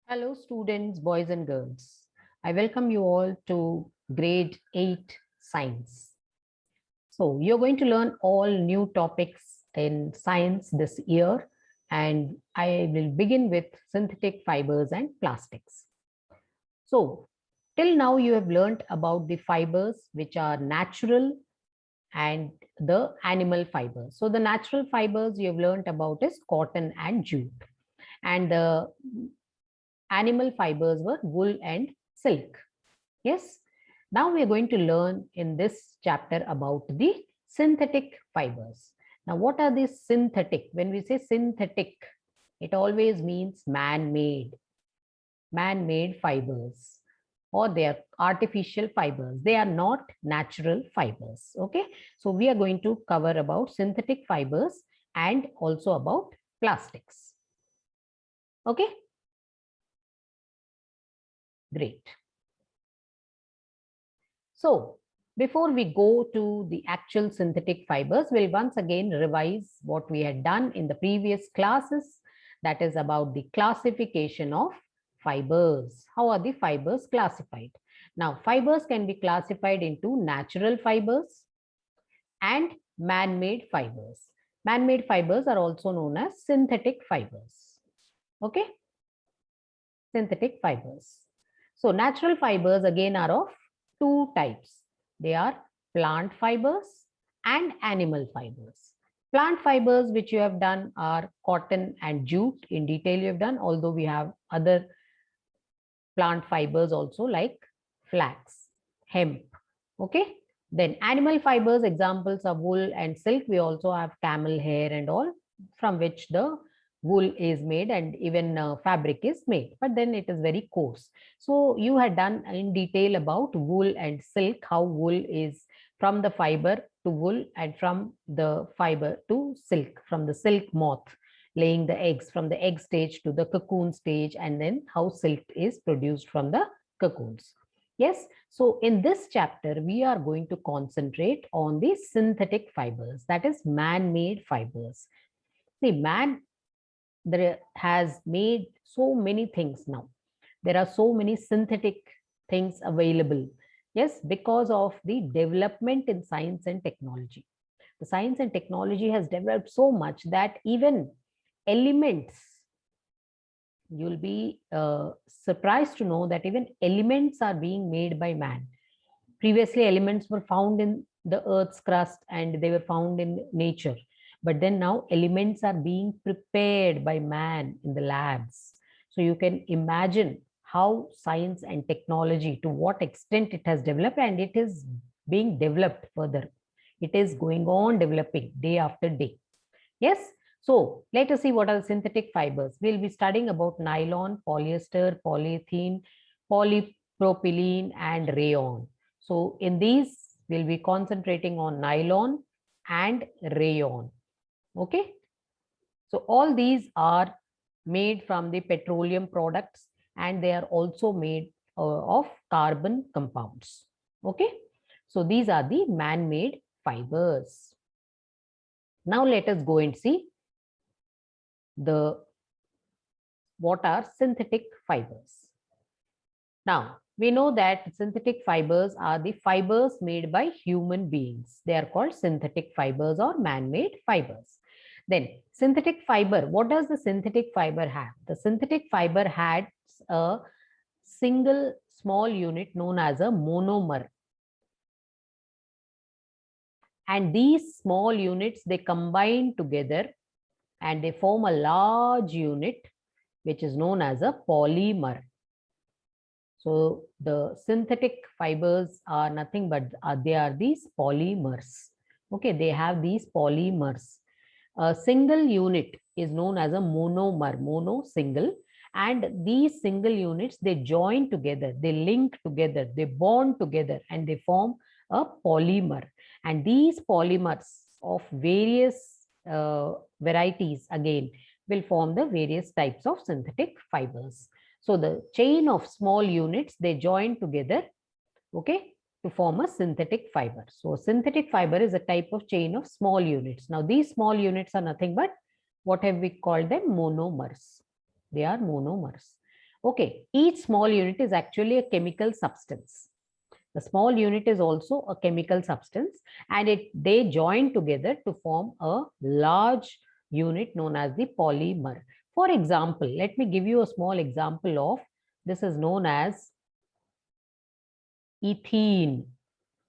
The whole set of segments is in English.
Hello, students, boys and girls. I welcome you all to grade 8 science. So, you're going to learn all new topics in science this year, and I will begin with synthetic fibers and plastics. So, till now, you have learned about the fibers which are natural and the animal fibers. So, the natural fibers you have learned about is cotton and jute, and the animal fibers were wool and silk. Yes. Now we are going to learn in this chapter about the synthetic fibers. Now, what are these synthetic? When we say synthetic, it always means man-made fibers, or they are artificial fibers. They are not natural fibers. Okay. So we are going to cover about synthetic fibers and also about plastics. Okay. Great. So before we go to the actual synthetic fibers, we'll once again revise what we had done in the previous classes. That is about the classification of fibers. How are the fibers classified? Now, fibers can be classified into natural fibers and man-made fibers. Man-made fibers are also known as synthetic fibers. Okay? Synthetic fibers. So natural fibers again are of two types. They are plant fibers and animal fibers. Plant fibers which you have done are cotton and jute. In detail you have done, although we have other plant fibers also like flax, hemp. Okay. Then animal fibers, examples are wool and silk. We also have camel hair and all, from which the wool is made, and even fabric is made, but then it is very coarse. So you had done in detail about wool and silk, how wool is from the fiber to wool and from the fiber to silk, from the silk moth laying the eggs, from the egg stage to the cocoon stage, and then how silk is produced from the cocoons. Yes, so in this chapter, we are going to concentrate on the synthetic fibers, that is man-made fibers. See, man there has made so many things now. There are so many synthetic things available. Yes, because of the development in science and technology. The science and technology has developed so much that even elements, you'll be surprised to know that even elements are being made by man. Previously, elements were found in the earth's crust and they were found in nature. But then now elements are being prepared by man in the labs. So you can imagine how science and technology, to what extent it has developed, and it is being developed further. It is going on developing day after day. Yes. So let us see what are the synthetic fibers. We'll be studying about nylon, polyester, polyethylene, polypropylene, and rayon. So in these, we'll be concentrating on nylon and rayon. Okay. So all these are made from the petroleum products, and they are also made of carbon compounds. Okay. So these are the man-made fibers. Now let us go and see what are synthetic fibers. Now, we know that synthetic fibers are the fibers made by human beings. They are called synthetic fibers or man-made fibers. Then synthetic fiber, what does the synthetic fiber have? The synthetic fiber has a single small unit known as a monomer. And these small units, they combine together and they form a large unit which is known as a polymer. So the synthetic fibers are nothing but they are these polymers. Okay, they have these polymers. A single unit is known as a monomer, mono single, and these single units, they join together, they link together, they bond together, and they form a polymer. And these polymers of various varieties again will form the various types of synthetic fibers. So the chain of small units, they join together, okay, to form a synthetic fiber. So synthetic fiber is a type of chain of small units. Now these small units are nothing but, what have we called them? Monomers. They are monomers. Okay, each small unit is actually a chemical substance. The small unit is also a chemical substance, and they join together to form a large unit known as the polymer. For example, let me give you a small example of this is known as ethene.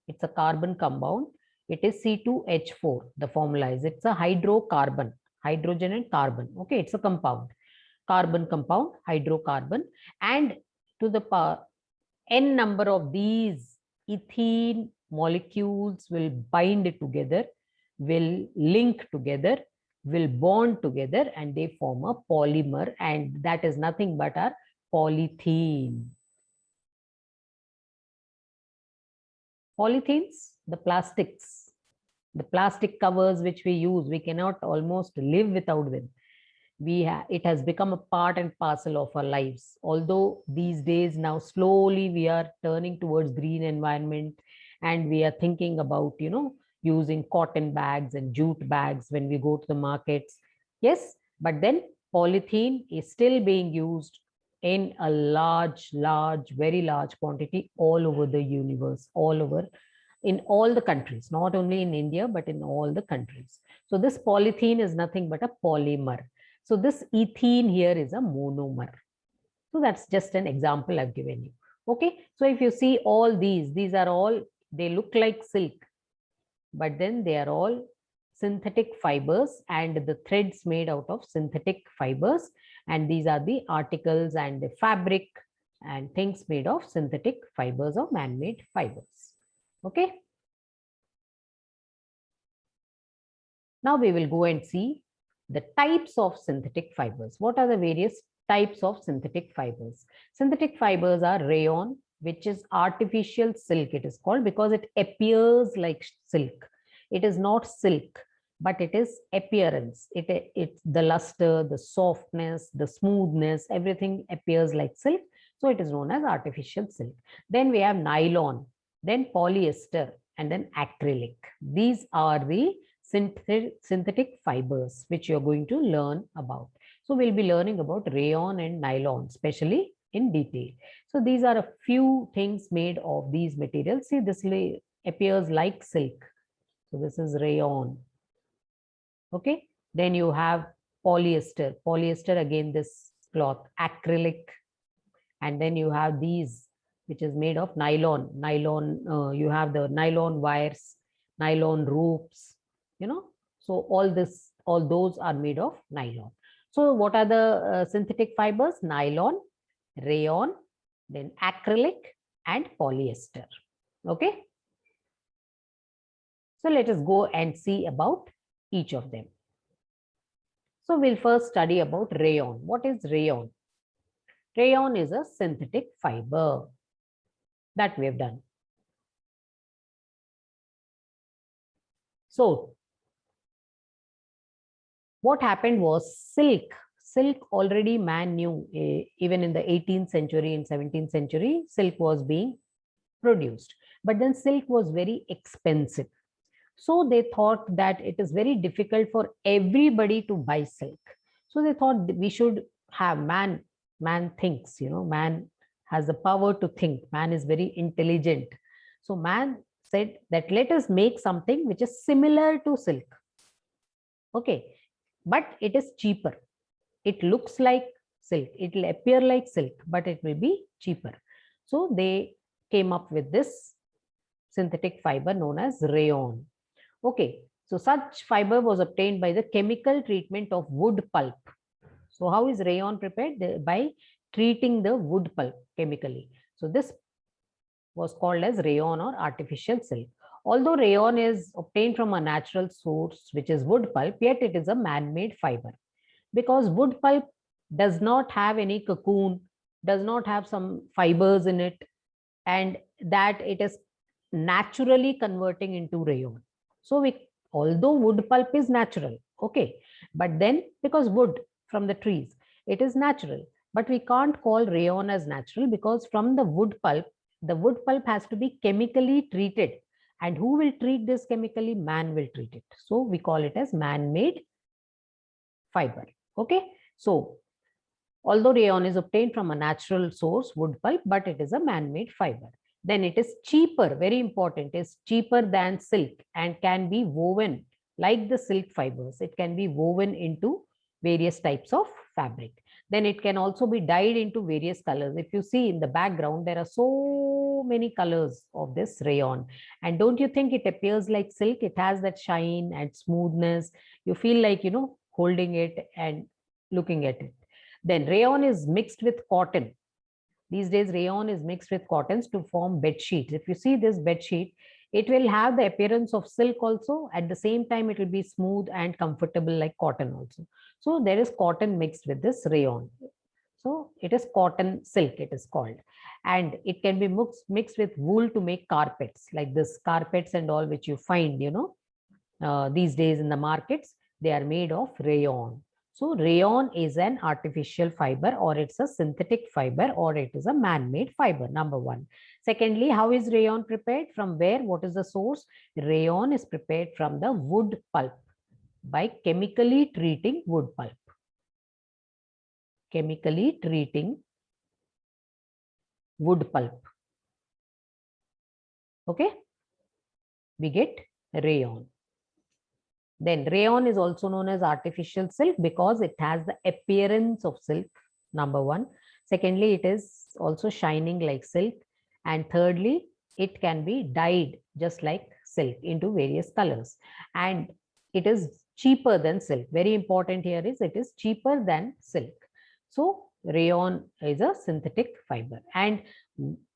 It's a carbon compound. It is C2H4. The formula is it's a hydrocarbon, hydrogen and carbon. Okay, it's a compound, carbon compound, hydrocarbon, and to the power n number of these ethene molecules will bind together, will link together, will bond together, and they form a polymer, and that is nothing but our polythene. Polythenes, the plastic covers which we use, we cannot almost live without them. It has become a part and parcel of our lives. Although these days now slowly we are turning towards green environment, and we are thinking about, using cotton bags and jute bags when we go to the markets. Yes, but then polythene is still being used in a very large quantity all over the universe, all over in all the countries, not only in India, but in all the countries. So this polythene is nothing but a polymer. So this ethene here is a monomer. So that's just an example I've given you. Okay. So if you see all these are all, they look like silk, but then they are all synthetic fibers and the threads made out of synthetic fibers. And these are the articles and the fabric and things made of synthetic fibers or man-made fibers. Okay. Now we will go and see the types of synthetic fibers. What are the various types of synthetic fibers? Synthetic fibers are rayon, which is artificial silk, it is called, because it appears like silk. It is not silk, but it is appearance. It's the luster, the softness, the smoothness, everything appears like silk. So it is known as artificial silk. Then we have nylon, then polyester, and then acrylic. These are the synthetic fibers which you're going to learn about. So we'll be learning about rayon and nylon, especially in detail. So these are a few things made of these materials. See, this appears like silk. So this is rayon. Okay. Then you have polyester. Polyester, again, this cloth, acrylic. And then you have these, which is made of nylon. Nylon, you have the nylon wires, nylon ropes, So all those are made of nylon. So what are the synthetic fibers? Nylon, rayon, then acrylic and polyester. Okay. So let us go and see about each of them. So we'll first study about rayon. What is rayon? Rayon is a synthetic fiber that we have done. So what happened was silk already man knew, even in the 18th century and 17th century, silk was being produced, but then silk was very expensive. So they thought that it is very difficult for everybody to buy silk. So they thought we should have man thinks, man has the power to think. Man is very intelligent. So man said that let us make something which is similar to silk. Okay. But it is cheaper. It looks like silk. It will appear like silk, but it will be cheaper. So they came up with this synthetic fiber known as rayon. Okay, so such fiber was obtained by the chemical treatment of wood pulp. So how is rayon prepared? By treating the wood pulp chemically. So this was called as rayon or artificial silk. Although rayon is obtained from a natural source, which is wood pulp, yet it is a man-made fiber. Because wood pulp does not have any cocoon, does not have some fibers in it, and that it is naturally converting into rayon. So although wood pulp is natural, okay, but then because wood from the trees, it is natural, but we can't call rayon as natural because from the wood pulp has to be chemically treated. And who will treat this chemically? Man will treat it. So we call it as man-made fiber. Okay. So Although rayon is obtained from a natural source, wood pulp, but it is a man-made fiber. Then it is cheaper, very important, is cheaper than silk and can be woven like the silk fibers. It can be woven into various types of fabric. Then it can also be dyed into various colors. If you see in the background, there are so many colors of this rayon. And don't you think it appears like silk? It has that shine and smoothness. You feel like, holding it and looking at it. Then rayon is mixed with cotton. These days, rayon is mixed with cottons to form bed sheets. If you see this bed sheet, it will have the appearance of silk also. At the same time, it will be smooth and comfortable like cotton also. So there is cotton mixed with this rayon. So it is cotton silk, it is called. And it can be mixed with wool to make carpets, like this carpets and all which you find, these days in the markets, they are made of rayon. So rayon is an artificial fiber, or it's a synthetic fiber, or it is a man-made fiber, number one. Secondly, how is rayon prepared? From where? What is the source? Rayon is prepared from the wood pulp by chemically treating wood pulp. Chemically treating wood pulp. Okay? We get rayon. Then rayon is also known as artificial silk because it has the appearance of silk, number one. Secondly, it is also shining like silk. And thirdly, it can be dyed just like silk into various colors. And it is cheaper than silk. Very important here is it is cheaper than silk. So rayon is a synthetic fiber. And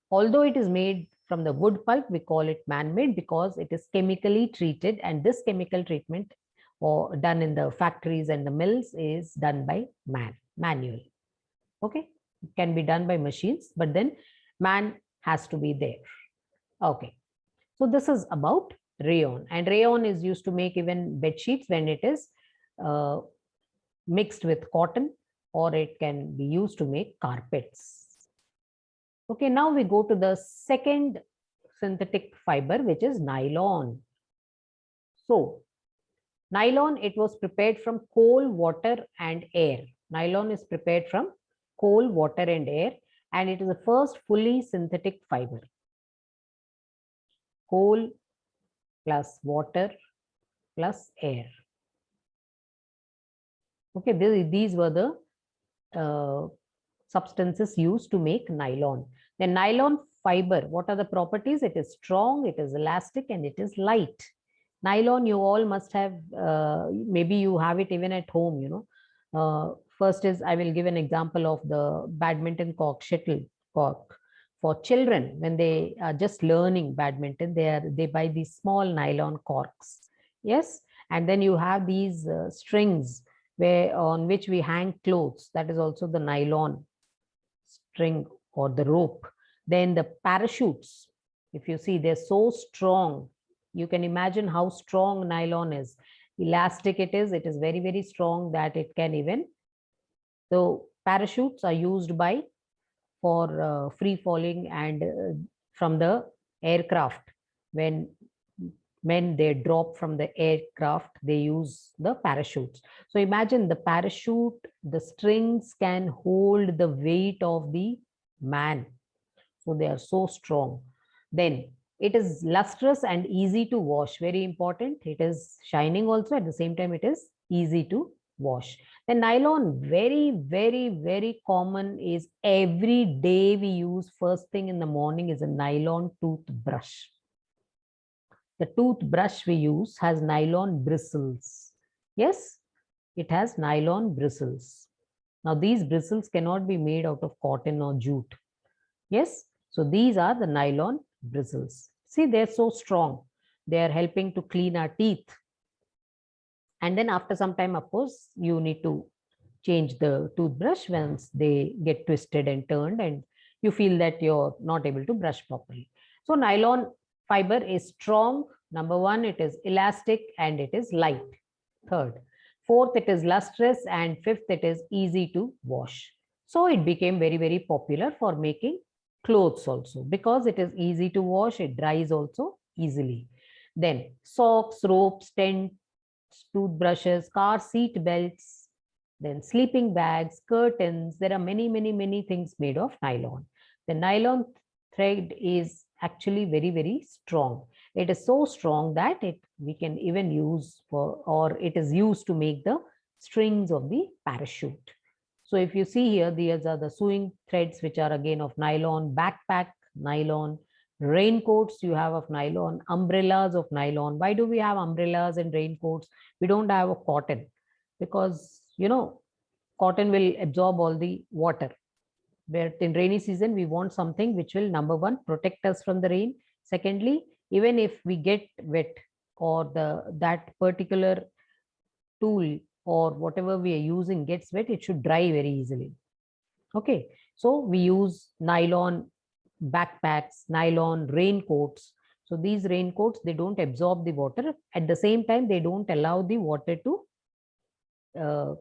although it is made from the wood pulp, we call it man-made because it is chemically treated, and this chemical treatment or done in the factories and the mills is done by manually. Okay, it can be done by machines, but then man has to be there. Okay, so this is about rayon, and rayon is used to make even bed sheets when it is mixed with cotton, or it can be used to make carpets. Okay, now we go to the second synthetic fiber, which is nylon. So, nylon, it was prepared from coal, water, and air. Nylon is prepared from coal, water, and air, and it is the first fully synthetic fiber. Coal plus water plus air. Okay, these were the substances used to make nylon. The nylon fiber, what are the properties? It is strong, it is elastic, and it is light. Nylon, you all must have, maybe you have it even at home, first is, I will give an example of the badminton cork, shuttlecock. For children, when they are just learning badminton, they buy these small nylon corks. Yes, and then you have these strings on which we hang clothes. That is also the nylon string or the rope. Then the parachutes, if you see, they're so strong. You can imagine how strong nylon is. Elastic it is very, very strong that it can even. So parachutes are used for free falling and from the aircraft. When they drop from the aircraft, they use the parachutes. So imagine the parachute, the strings can hold the weight of the man. So they are so strong. Then it is lustrous and easy to wash. Very important. It is shining also. At the same time, it is easy to wash. The nylon, very, very, very common, is every day we use. First thing in the morning is a nylon toothbrush. The toothbrush we use has nylon bristles. Yes, it has nylon bristles. Now these bristles cannot be made out of cotton or jute. Yes, so these are the nylon bristles. See, they're so strong. They are helping to clean our teeth. And then after some time, of course, you need to change the toothbrush once they get twisted and turned and you feel that you're not able to brush properly. So nylon fiber is strong. Number one, it is elastic and it is light. Third. Fourth, it is lustrous. And fifth, it is easy to wash. So it became very, very popular for making clothes also because it is easy to wash. It dries also easily. Then socks, ropes, tents, toothbrushes, car seat belts, then sleeping bags, curtains. There are many things made of nylon. The nylon thread is actually very strong. It is so strong that we can even use for, or it is used to make the strings of the parachute. So if you see here, these are the sewing threads, which are again of nylon, backpack, nylon, raincoats you have of nylon, umbrellas of nylon. Why do we have umbrellas and raincoats? We don't have a cotton, because cotton will absorb all the water. But in rainy season, we want something which will, number one, protect us from the rain. Secondly, even if we get wet, or that particular tool or whatever we are using gets wet, it should dry very easily. Okay, so we use nylon backpacks, nylon raincoats. So these raincoats, they don't absorb the water. At the same time, they don't allow the water to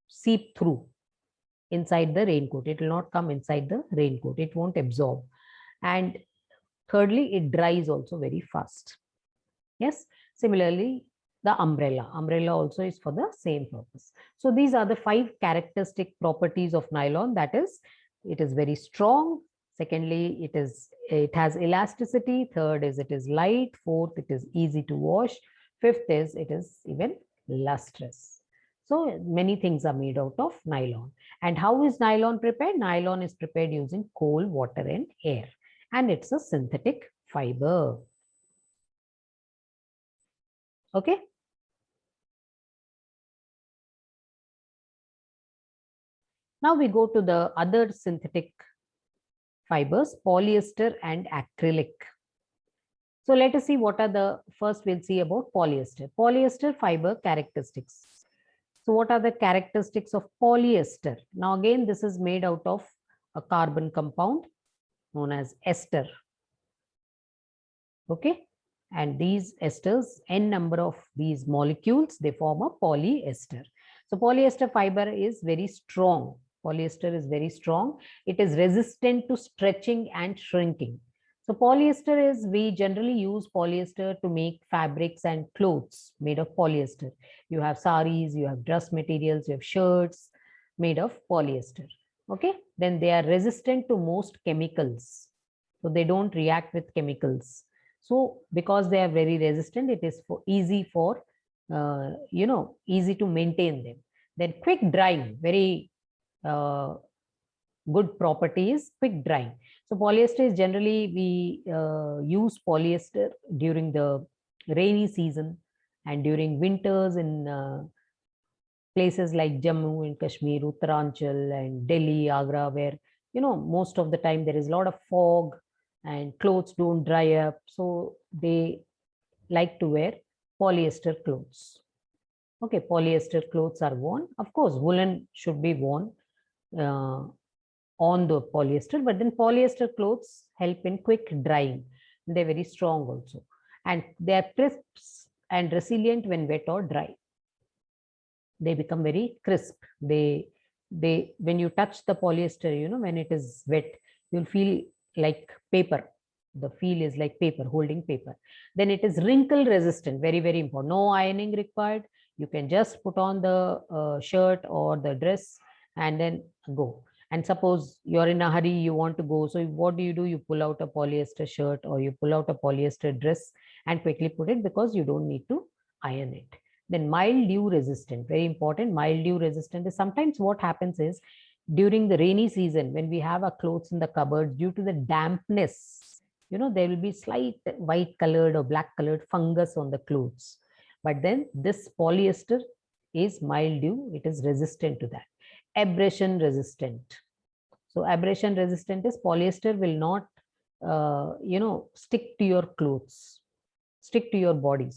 seep through inside the raincoat. It will not come inside the raincoat. It won't absorb. And thirdly, it dries also very fast. Yes, similarly, the umbrella also is for the same purpose. So these are the 5 characteristic properties of nylon. That is, it is very strong. Secondly, it has elasticity. Third is it is light. Fourth, it is easy to wash. Fifth is it is even lustrous. So many things are made out of nylon. And how is nylon prepared? Nylon is prepared using coal, water, and air. And it's a synthetic fiber. Okay. Now we go to the other synthetic fibers, polyester and acrylic. So let us see what are the, first we'll see about polyester. Polyester fiber characteristics. So what are the characteristics of polyester? Now again, this is made out of a carbon compound known as ester. Okay. And these esters, n number of these molecules, they form a polyester. So polyester fiber is very strong. Polyester is very strong. It is resistant to stretching and shrinking. So polyester is, we generally use polyester to make fabrics and clothes made of polyester. You have saris, you have dress materials, you have shirts made of polyester. Okay. Then they are resistant to most chemicals. So they don't react with chemicals. So because they are very resistant, it is easy to maintain them. Then quick drying, very good property is quick drying. So polyester is generally, we use polyester during the rainy season and during winters in places like Jammu and Kashmir, Uttaranchal and Delhi, Agra, where most of the time there is a lot of fog and clothes don't dry up. So they like to wear polyester clothes. Okay, polyester clothes are worn. Of course, woolen should be worn on the polyester, but then polyester clothes help in quick drying. They're very strong also. And they are crisp and resilient when wet or dry. They become very crisp. When you touch the polyester, when it is wet, you'll feel like paper. The feel is like paper, holding paper. Then it is wrinkle resistant, very important. No ironing required. You can just put on the shirt or the dress and then go. And suppose you're in a hurry, you want to go. So what do? You pull out a polyester shirt or you pull out a polyester dress and quickly put it, because you don't need to iron it. Then mildew resistant, very important. Mildew resistant is, sometimes what happens is, during the rainy season, when we have our clothes in the cupboard, due to the dampness, there will be slight white colored or black colored fungus on the clothes. But then this polyester is mildew, it is resistant to that. Abrasion resistant. So abrasion resistant is, polyester will not, stick to your clothes, stick to your body,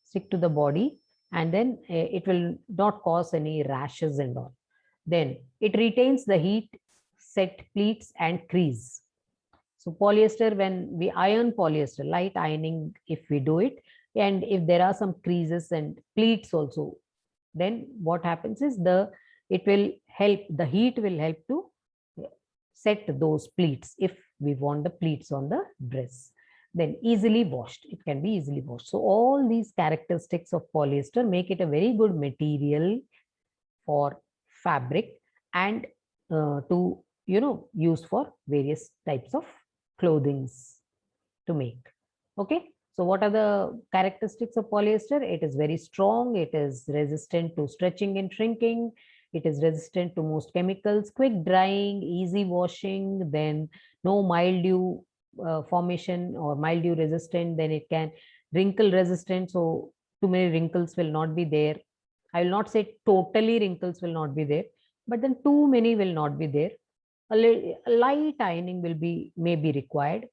stick to the body, and then it will not cause any rashes and all. Then it retains the heat, set pleats and crease. So polyester, when we iron polyester, light ironing if we do it, and if there are some creases and pleats also, then what happens is, the heat will help to set those pleats if we want the pleats on the dress. Then easily washed, it can be easily washed. So all these characteristics of polyester make it a very good material for fabric and to use for various types of clothings to make. Okay, so what are the characteristics of polyester? It is very strong, it is resistant to stretching and shrinking, it is resistant to most chemicals, quick drying, easy washing, then no mildew formation or mildew resistant, then it can wrinkle resistant, so too many wrinkles will not be there. I will not say totally wrinkles will not be there, but then too many will not be there. A light ironing will be may be required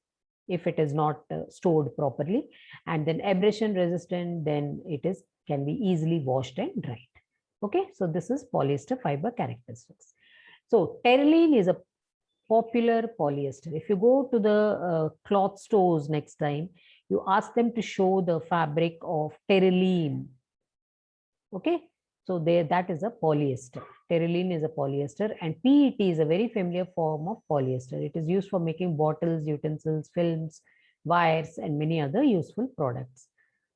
if it is not stored properly, and then abrasion resistant, then it is can be easily washed and dried. Okay, so this is polyester fiber characteristics. So terylene is a popular polyester. If you go to the cloth stores next time, you ask them to show the fabric of terylene. Okay, so there, that is a polyester. Terylene is a polyester, and PET is a very familiar form of polyester. It is used for making bottles, utensils, films, wires, and many other useful products.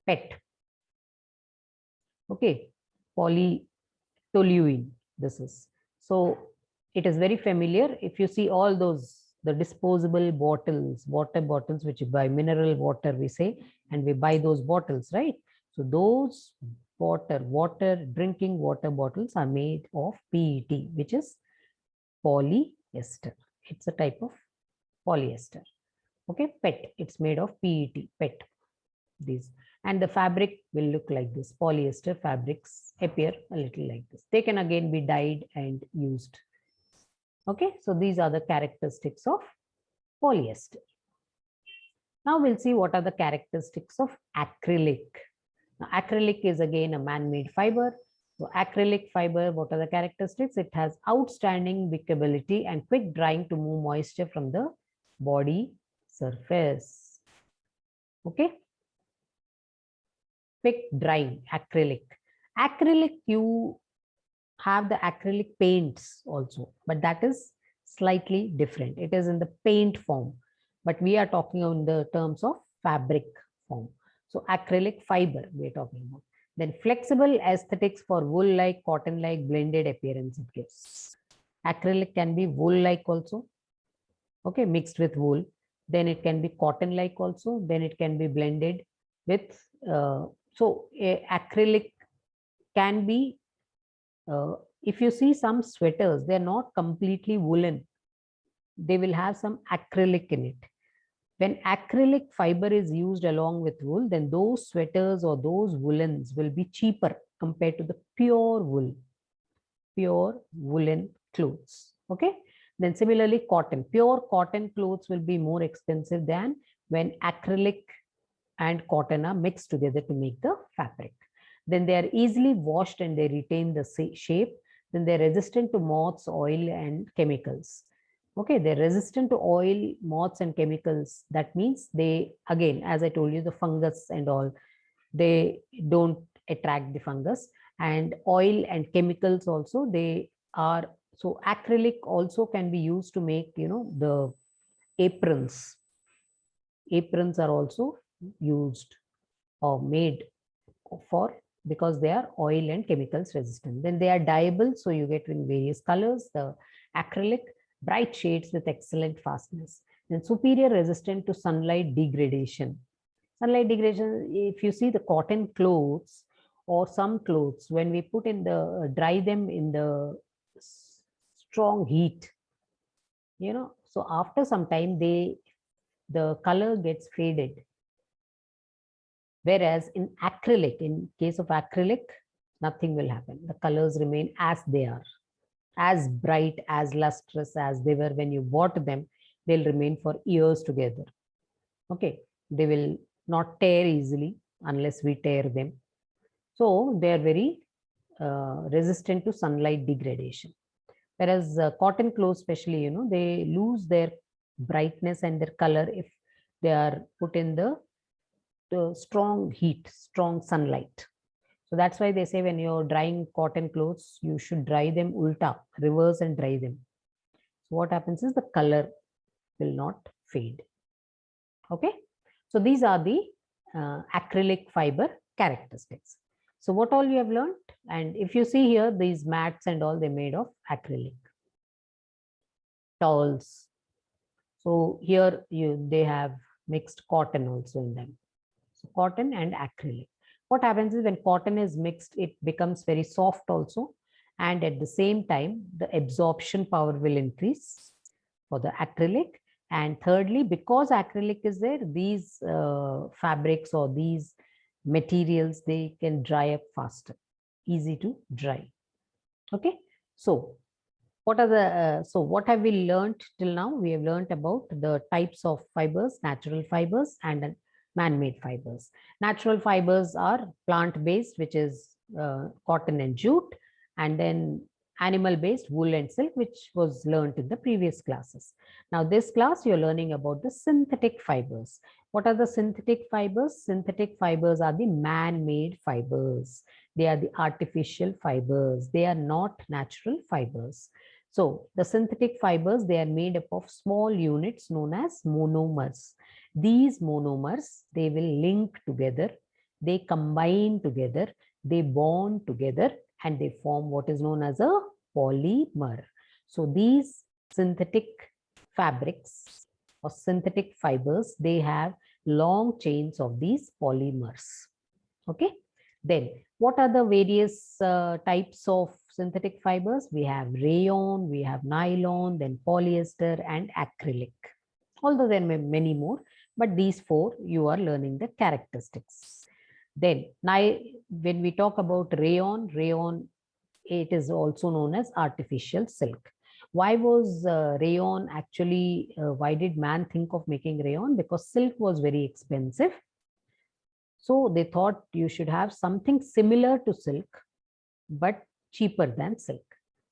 PET. Okay, polytoluene. This is so. It is very familiar. If you see all those the disposable bottles, water bottles, which you buy mineral water, we say, and we buy those bottles, right? So those drinking water bottles are made of PET, which is polyester. It's a type of polyester. Okay, PET, it's made of PET, PET. These, and the fabric will look like this. Polyester fabrics appear a little like this. They can again be dyed and used. Okay, so these are the characteristics of polyester. Now we'll see what are the characteristics of acrylic. Now, acrylic is again a man-made fiber. So acrylic fiber, what are the characteristics? It has outstanding wickability and quick drying to move moisture from the body surface. Okay. Quick drying, acrylic. Acrylic, you have the acrylic paints also, but that is slightly different. It is in the paint form, but we are talking on the terms of fabric form. So acrylic fiber we are talking about. Then flexible aesthetics for wool-like, cotton-like blended appearance it gives. Acrylic can be wool-like also, okay, mixed with wool. Then it can be cotton-like also. Then it can be blended with, acrylic can be, if you see some sweaters, they're not completely woolen. They will have some acrylic in it. When acrylic fiber is used along with wool, then those sweaters or those woolens will be cheaper compared to the pure wool, pure woolen clothes. Okay. Then similarly, cotton, pure cotton clothes will be more expensive than when acrylic and cotton are mixed together to make the fabric. Then they are easily washed and they retain the shape. Then they're resistant to moths, oil, and chemicals. Okay, they're resistant to oil, moths, and chemicals. That means they, again, as I told you, the fungus and all, they don't attract the fungus. And oil and chemicals also, they are, so acrylic also can be used to make, the aprons. Aprons are also used or made for, because they are oil and chemicals resistant. Then they are dyeable, so you get in various colors. The acrylic, bright shades with excellent fastness. Then superior resistant to sunlight degradation. Sunlight degradation, if you see the cotton clothes or some clothes, when we put in the, dry them in the strong heat, so after some time, the color gets faded. Whereas in acrylic, in case of acrylic, nothing will happen. The colors remain as they are, as bright, as lustrous as they were when you bought them. They'll remain for years together. Okay, they will not tear easily unless we tear them. So they are very resistant to sunlight degradation. Whereas cotton clothes, especially, they lose their brightness and their color if they are put in the strong heat, strong sunlight. So that's why they say when you're drying cotton clothes, you should dry them ulta, reverse and dry them. So what happens is the color will not fade. Okay. So these are the acrylic fiber characteristics. So what all you have learned? And if you see here, these mats and all, they're made of acrylic. Towels. So here they have mixed cotton also in them. So cotton and acrylic. What happens is when cotton is mixed, it becomes very soft also. And at the same time, the absorption power will increase for the acrylic. And thirdly, because acrylic is there, these fabrics or these materials, they can dry up faster, easy to dry. Okay. So what are the what have we learned till now? We have learned about the types of fibers, natural fibers and man-made fibers. Natural fibers are plant-based, which is cotton and jute, and then animal-based wool and silk, which was learned in the previous classes. Now this class you're learning about the synthetic fibers. What are the synthetic fibers? Synthetic fibers are the man-made fibers. They are the artificial fibers. They are not natural fibers. So the synthetic fibers, they are made up of small units known as monomers. These monomers, they will link together, they combine together, they bond together, and they form what is known as a polymer. So these synthetic fabrics or synthetic fibers, they have long chains of these polymers. Okay. Then what are the various types of synthetic fibers? We have rayon, we have nylon, then polyester and acrylic. Although there may be many more, but these four you are learning the characteristics. Then when we talk about rayon, it is also known as artificial silk. Why was rayon actually, why did man think of making rayon? Because silk was very expensive. So they thought you should have something similar to silk, but cheaper than silk.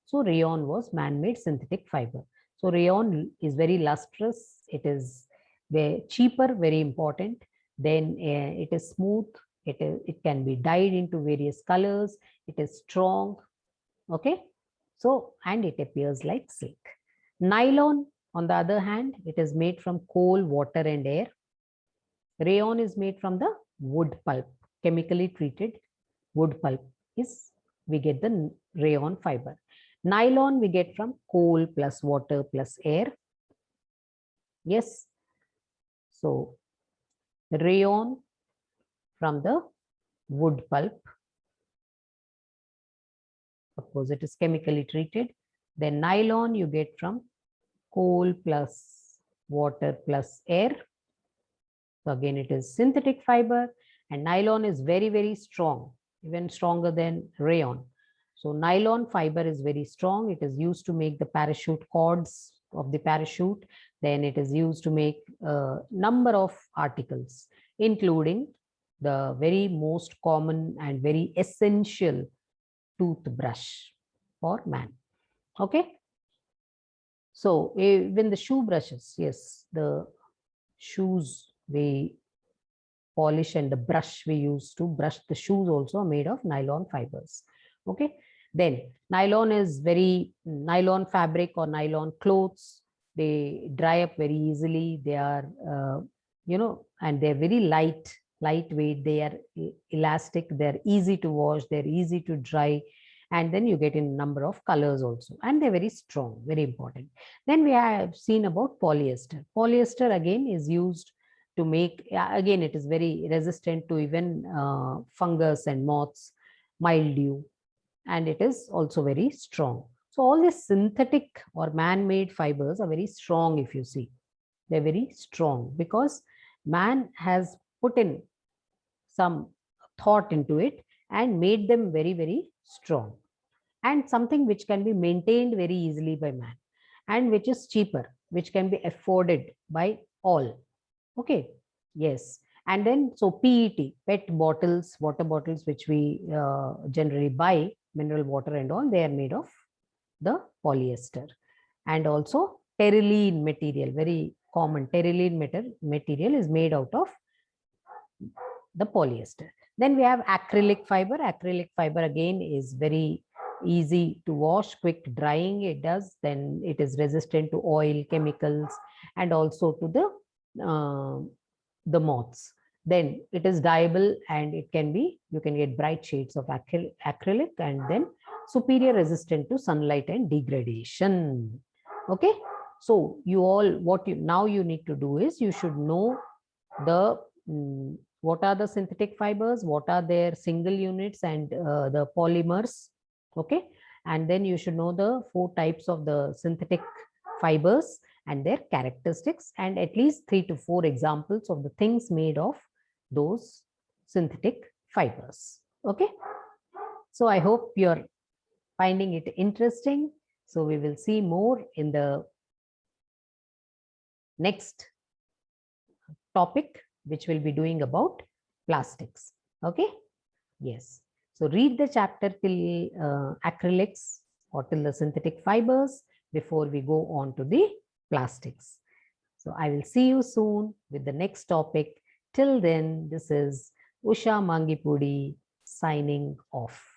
So rayon was man-made synthetic fiber. So rayon is very lustrous. It is very cheaper, very important. Then it is smooth. It can be dyed into various colors. It is strong. Okay. So, and it appears like silk. Nylon, on the other hand, it is made from coal, water, and air. Rayon is made from the wood pulp, chemically treated wood pulp is, we get the rayon fiber. Nylon we get from coal plus water plus air. Yes. So rayon from the wood pulp. Of course, it is chemically treated. Then nylon you get from coal plus water plus air. So again, it is synthetic fiber, and nylon is very, very strong, even stronger than rayon. So nylon fiber is very strong. It is used to make the parachute cords of the parachute. Then it is used to make a number of articles, including the very most common and very essential toothbrush for man. Okay. So even the shoe brushes, yes, the shoes we polish and the brush we use to brush the shoes also are made of nylon fibers. Okay. Then nylon fabric or nylon clothes, they dry up very easily. They are, and they're very lightweight. They are elastic. They're easy to wash. They're easy to dry. And then you get in number of colors also. And they're very strong, very important. Then we have seen about polyester. Polyester again is used to make, again, it is very resistant to even fungus and moths, mildew, and it is also very strong. So all these synthetic or man-made fibers are very strong. If you see, they're very strong because man has put in some thought into it and made them very, very strong, and something which can be maintained very easily by man and which is cheaper, which can be afforded by all. Okay. Yes. And then, so PET, PET bottles, water bottles, which we generally buy, mineral water and all, they are made of the polyester. And also terylene material, very common terylene material is made out of the polyester. Then we have acrylic fiber. Acrylic fiber again is very easy to wash, quick drying it does. Then it is resistant to oil, chemicals, and also to the moths. then it is dyeable and it can be, you can get bright shades of acrylic and then superior resistant to sunlight and degradation. Okay, so you all, what you now you need to do is you should know the what are the synthetic fibers, what are their single units and the polymers. Okay, and then you should know the 4 types of the synthetic fibers and their characteristics, and at least 3 to 4 examples of the things made of those synthetic fibers. Okay, so I hope you're finding it interesting. So we will see more in the next topic, which will be doing about plastics. Okay, yes, so read the chapter till acrylics or till the synthetic fibers before we go on to the plastics. So I will see you soon with the next topic. Till then, this is Usha Mangipudi signing off.